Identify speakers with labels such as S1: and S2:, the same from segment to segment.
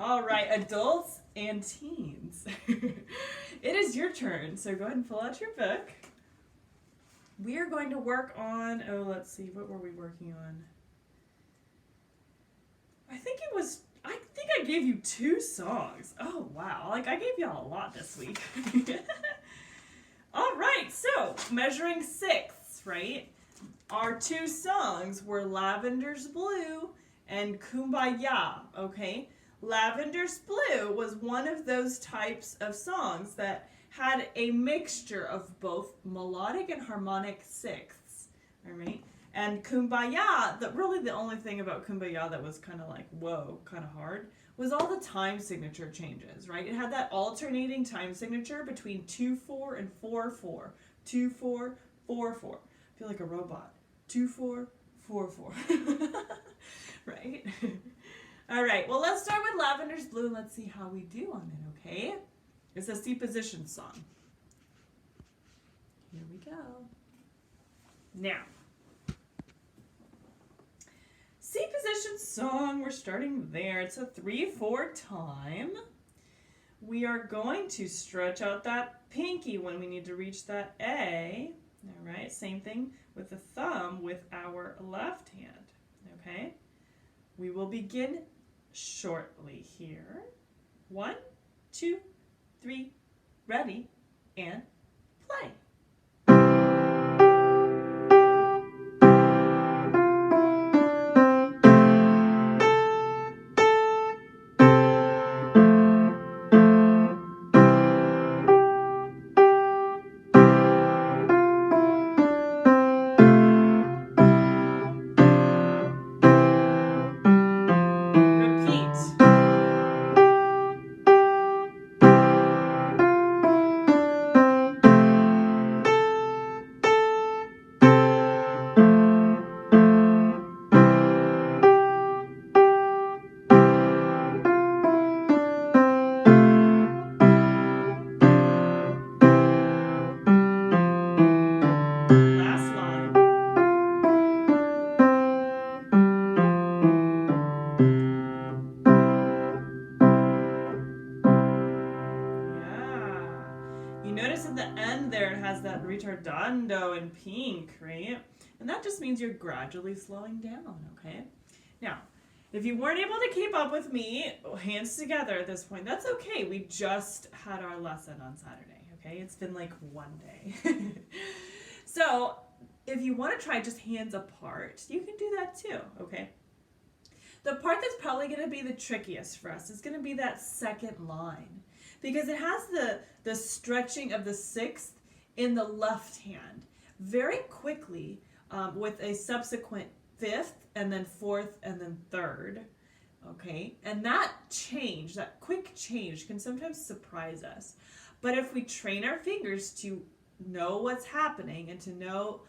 S1: All right, adults and teens. It is your turn, so go ahead and pull out your book. We are going to work on, let's see, what were we working on? I think I gave you 2 songs. Oh, wow. I gave y'all a lot this week. All right, so measuring sixths, right? Our 2 songs were Lavender's Blue and Kumbaya, okay? Lavender's Blue was one of those types of songs that had a mixture of both melodic and harmonic sixths, all right? And Kumbaya, really the only thing about Kumbaya that was kind of like, whoa, kind of hard, was all the time signature changes, right? It had that alternating time signature between 2/4 and 4/4. 2/4, 4/4. I feel like a robot. 2/4, 4/4. Right? All right, well, let's start with Lavender's Blue and let's see how we do on it, okay? It's a C position song. Here we go. Now, C position song, we're starting there. It's a 3/4 time. We are going to stretch out that pinky when we need to reach that A. All right, same thing with the thumb with our left hand, okay? We will begin shortly here. 1, 2, 3, ready, and play. Retardando in pink, right? And that just means you're gradually slowing down, okay? Now, if you weren't able to keep up with me, hands together at this point, that's okay. We just had our lesson on Saturday, okay? It's been like one day. So, if you want to try just hands apart, you can do that too, okay? The part that's probably going to be the trickiest for us is going to be that second line because it has the stretching of the sixth in the left hand very quickly with a subsequent fifth and then fourth and then third, okay? And that change, that quick change can sometimes surprise us. But if we train our fingers to know what's happening and to know,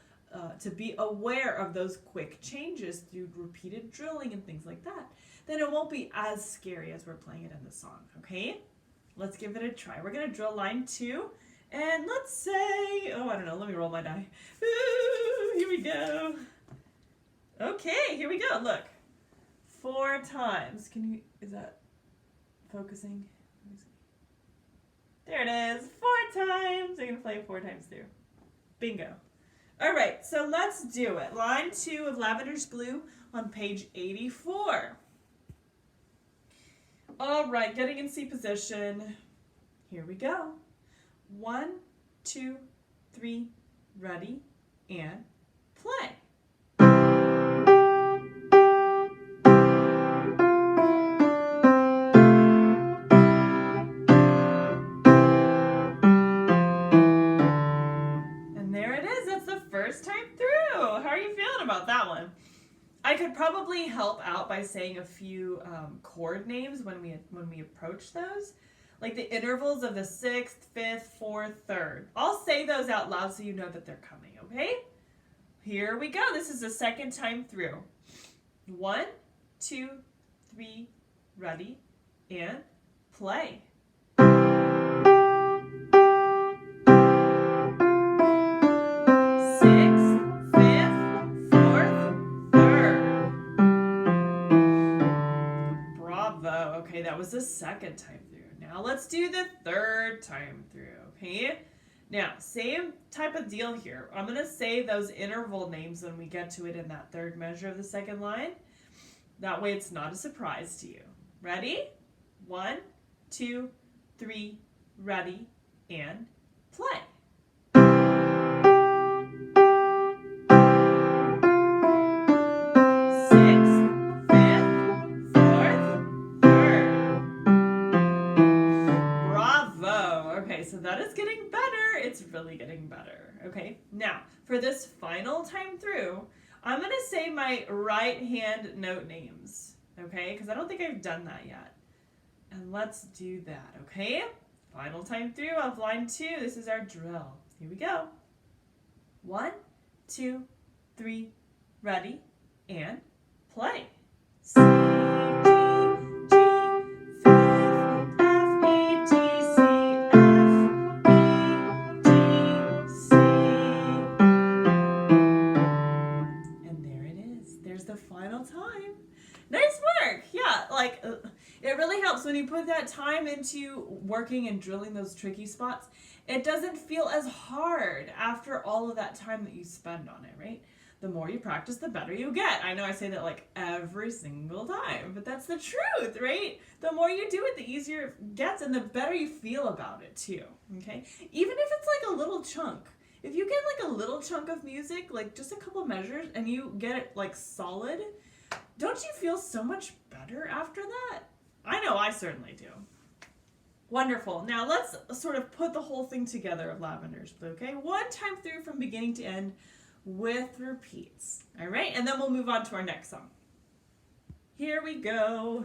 S1: to be aware of those quick changes through repeated drilling and things like that, then it won't be as scary as we're playing it in the song, okay? Let's give it a try. We're gonna drill line 2. And let's say, I don't know, let me roll my die. Ooh, here we go. Okay, here we go, look. 4 times. Is that focusing? There it is, 4 times. I'm gonna play it 4 times through. Bingo. All right, so let's do it. Line 2 of Lavender's Blue on page 84. All right, getting in C position. Here we go. 1, 2, 3, ready, and play. And there it is. That's the first time through. How are you feeling about that one? I could probably help out by saying a few chord names when we approach those. Like the intervals of the 6th, 5th, 4th, 3rd. I'll say those out loud so you know that they're coming, okay? Here we go. This is the second time through. 1, 2, 3, ready, and play. Okay, that was the second time through. Now let's do the third time through, okay? Now, same type of deal here. I'm going to say those interval names when we get to it in that third measure of the second line. That way it's not a surprise to you. Ready? 1, 2, 3, ready, and play. So that is getting better. It's really getting better. Okay, now for this final time through, I'm going to say my right hand note names. Okay, because I don't think I've done that yet. And let's do that. Okay, final time through of line 2. This is our drill. Here we go. 1, 2, 3, ready, and play. C, G, G, F, E, G, C, F, E, G, C. And there it is. There's the final time. Nice work. Yeah, like it really helps when you put that time into working and drilling those tricky spots. It doesn't feel as hard after all of that time that you spend on it, right? The more you practice, the better you get. I know I say that like every single time, but that's the truth, right? The more you do it, the easier it gets and the better you feel about it too, okay? Even if it's like a little chunk. If you get like a little chunk of music, like just a couple measures, and you get it like solid, don't you feel so much better after that? I know I certainly do. Wonderful. Now let's sort of put the whole thing together of Lavender's Blue, okay? One time through from beginning to end with repeats. All right, and then we'll move on to our next song. Here we go.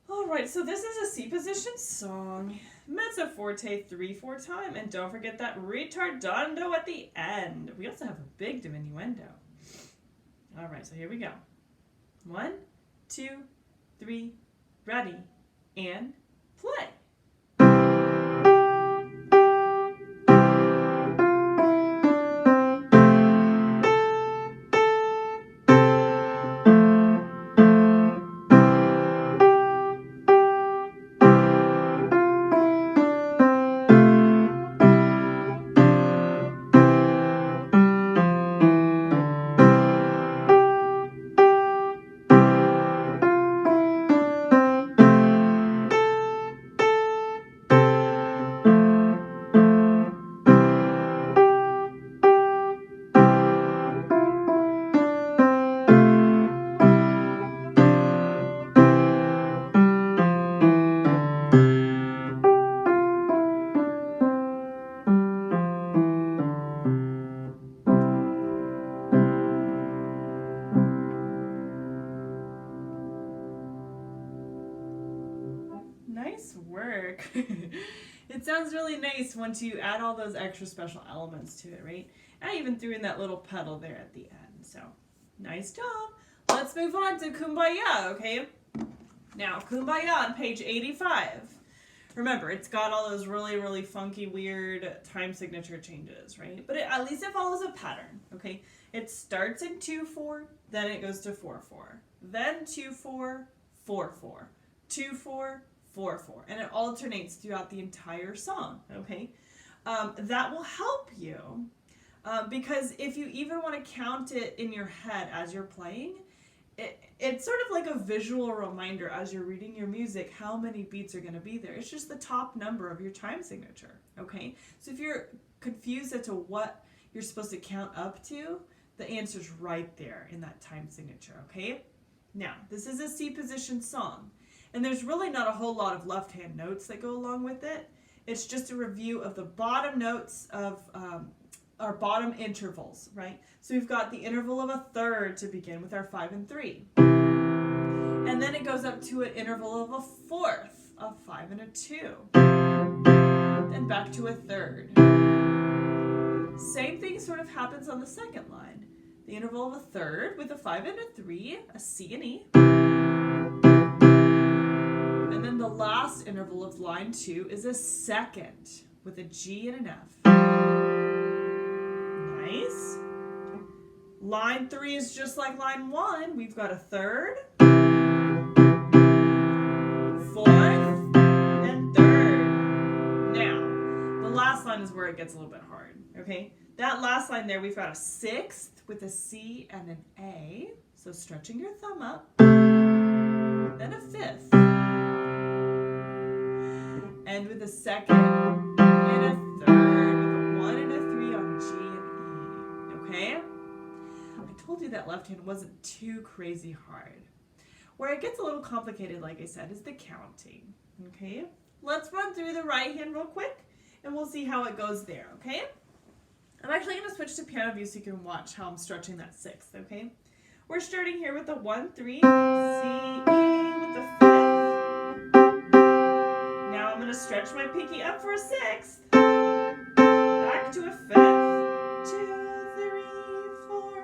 S1: All right, so this is a C position song. Mezzo forte 3/4 time, and don't forget that ritardando at the end. We also have a big diminuendo. All right, so here we go. 1, 2, 3, ready, and play. Nice work. It sounds really nice once you add all those extra special elements to it, right? I even threw in that little pedal there at the end, so nice job. Let's move on to Kumbaya, okay? Now, Kumbaya on page 85. Remember, it's got all those really, really funky, weird time signature changes, right? But at least it follows a pattern, okay? It starts in 2/4, then it goes to 4/4, then 2/4, 4/4, 2/4, 4/4, and it alternates throughout the entire song, okay? That will help you because if you even want to count it in your head as you're playing, it's sort of like a visual reminder as you're reading your music how many beats are going to be there. It's just the top number of your time signature, okay? So if you're confused as to what you're supposed to count up to, the answer's right there in that time signature, okay? Now, this is a C position song, and there's really not a whole lot of left-hand notes that go along with it. It's just a review of the bottom notes of our bottom intervals, right? So we've got the interval of a third to begin with our 5 and 3. And then it goes up to an interval of a fourth, a 5 and a 2. Then back to a third. Same thing sort of happens on the second line. The interval of a third with a 5 and a 3, a C and E. And then the last interval of line 2 is a second with a G and an F. Nice. Line 3 is just like line 1. We've got a third, gets a little bit hard, okay? That last line there, we've got a sixth with a C and an A. So stretching your thumb up. Then a fifth. And with a second and a third with a 1 and a 3 on G and E, okay? I told you that left hand wasn't too crazy hard. Where it gets a little complicated, like I said, is the counting, okay? Let's run through the right hand real quick, and we'll see how it goes there, okay? I'm actually going to switch to piano view so you can watch how I'm stretching that sixth, okay? We're starting here with the 1, 3, C, E with the fifth. Now I'm going to stretch my pinky up for a sixth. Back to a fifth. 2, 3, 4.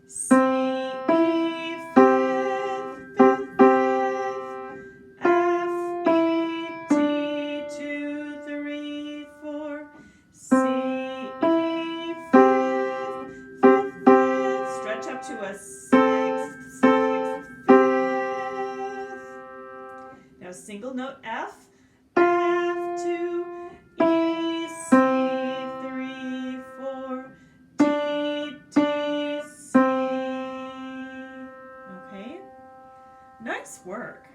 S1: C, E, fifth, fifth, fifth. F, E, D, 2, 3, 4. C, E, fifth, fifth, fifth. Stretch up to a sixth, sixth, fifth. Now single note F. F2, E, C, 3, 4, D, D, C. Okay? Nice work.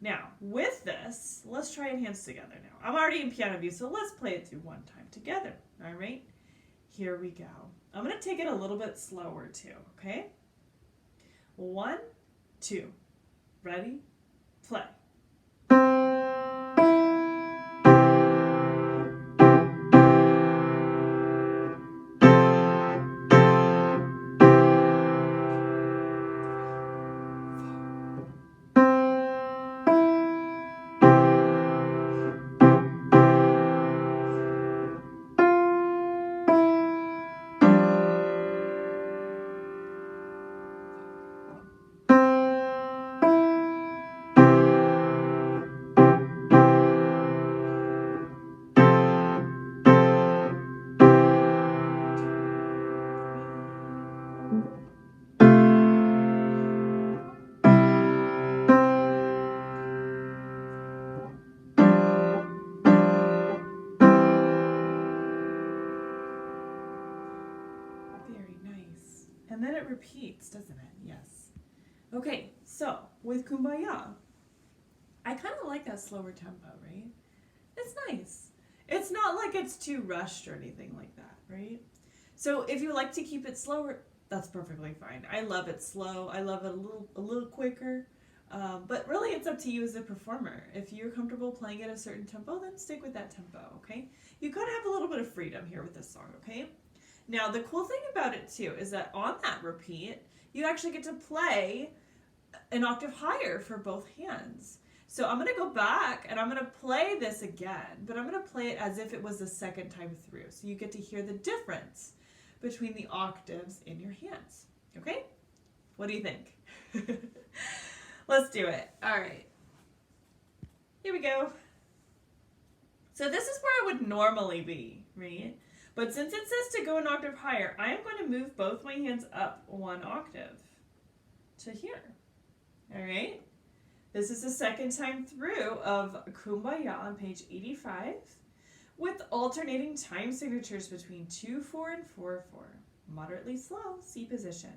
S1: Now, with this, let's try it hands together now. I'm already in piano view, so let's play it through one time together. All right? Here we go. I'm going to take it a little bit slower too, okay? 1, 2. Ready? Play. Very nice. And then it repeats, doesn't it? Yes. Okay, so with Kumbaya, I kind of like that slower tempo, right? It's nice. It's not like it's too rushed or anything like that, right? So if you like to keep it slower, that's perfectly fine. I love it slow. I love it a little quicker. But really, it's up to you as a performer. If you're comfortable playing at a certain tempo, then stick with that tempo, okay? You gotta have a little bit of freedom here with this song, okay? Now, the cool thing about it, too, is that on that repeat, you actually get to play an octave higher for both hands. So I'm going to go back, and I'm going to play this again, but I'm going to play it as if it was the second time through. So you get to hear the difference between the octaves in your hands. Okay? What do you think? Let's do it. All right. Here we go. So this is where I would normally be, right? But since it says to go an octave higher, I am going to move both my hands up 1 octave to here. All right? This is the second time through of Kumbaya on page 85 with alternating time signatures between 2-4 and 4-4. Moderately slow, C position.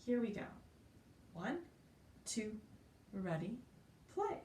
S1: Here we go. 1, 2, ready, play.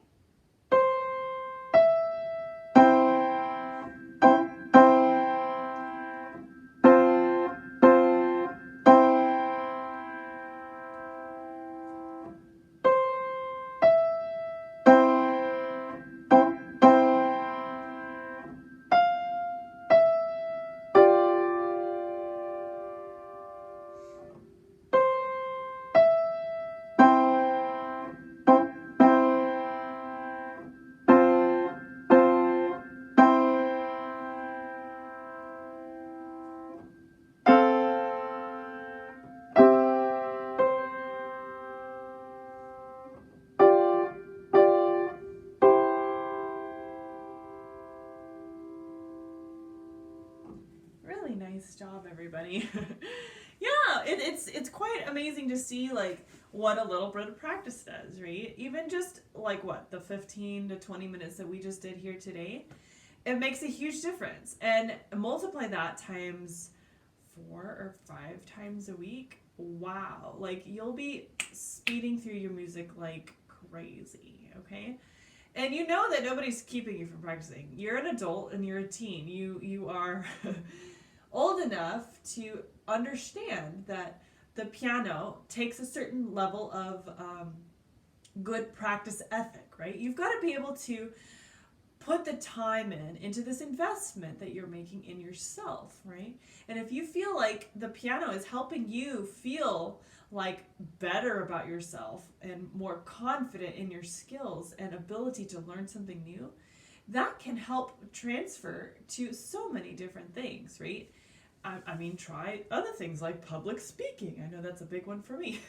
S1: Really nice job, everybody. Yeah, it's quite amazing to see like what a little bit of practice does, right? Even just like what, the 15 to 20 minutes that we just did here today. it makes a huge difference. And multiply that times 4 or 5 times a week. Wow. Like, you'll be speeding through your music like crazy, okay? And you know that nobody's keeping you from practicing. You're an adult and you're a teen. You are old enough to understand that the piano takes a certain level of good practice ethic, right? You've got to be able to put the time into this investment that you're making in yourself, right? And if you feel like the piano is helping you feel like better about yourself and more confident in your skills and ability to learn something new, that can help transfer to so many different things, right? I mean, try other things like public speaking. I know that's a big one for me,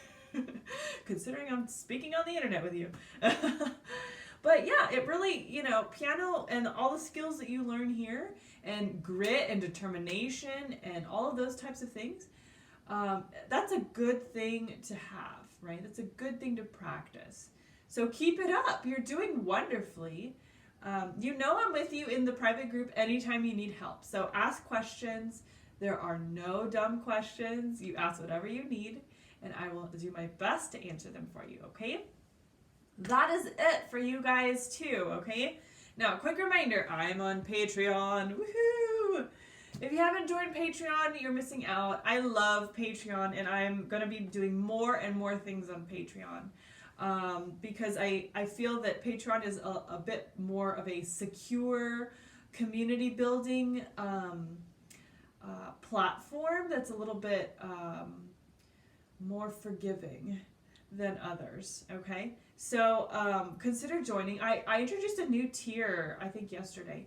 S1: considering I'm speaking on the internet with you. But yeah, it really, piano and all the skills that you learn here, and grit and determination and all of those types of things, that's a good thing to have, right? That's a good thing to practice. So keep it up. You're doing wonderfully. I'm with you in the private group anytime you need help. So ask questions. There are no dumb questions. You ask whatever you need, and I will do my best to answer them for you, okay? That is it for you guys too, okay? Now, quick reminder, I'm on Patreon. Woohoo! If you haven't joined Patreon, you're missing out. I love Patreon, and I'm going to be doing more and more things on Patreon because I feel that Patreon is a bit more of a secure community building platform that's a little bit more forgiving than others, okay? So consider joining. I introduced a new tier, I think yesterday,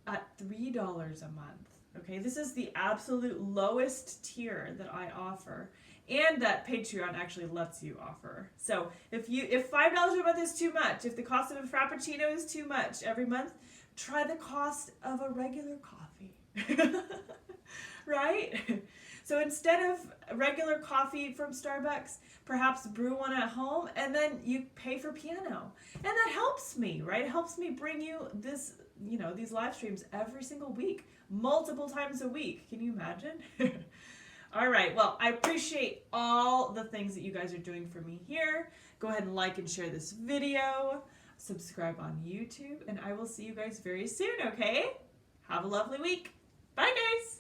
S1: at $3 a month, okay? This is the absolute lowest tier that I offer, and that Patreon actually lets you offer. So if $5 a month is too much, if the cost of a Frappuccino is too much every month, try the cost of a regular coffee, right? So instead of regular coffee from Starbucks, perhaps brew one at home, and then you pay for piano. And that helps me, right? It helps me bring you these live streams every single week, multiple times a week. Can you imagine? All right, well, I appreciate all the things that you guys are doing for me here. Go ahead and like and share this video, subscribe on YouTube, and I will see you guys very soon, okay? Have a lovely week. Bye, guys.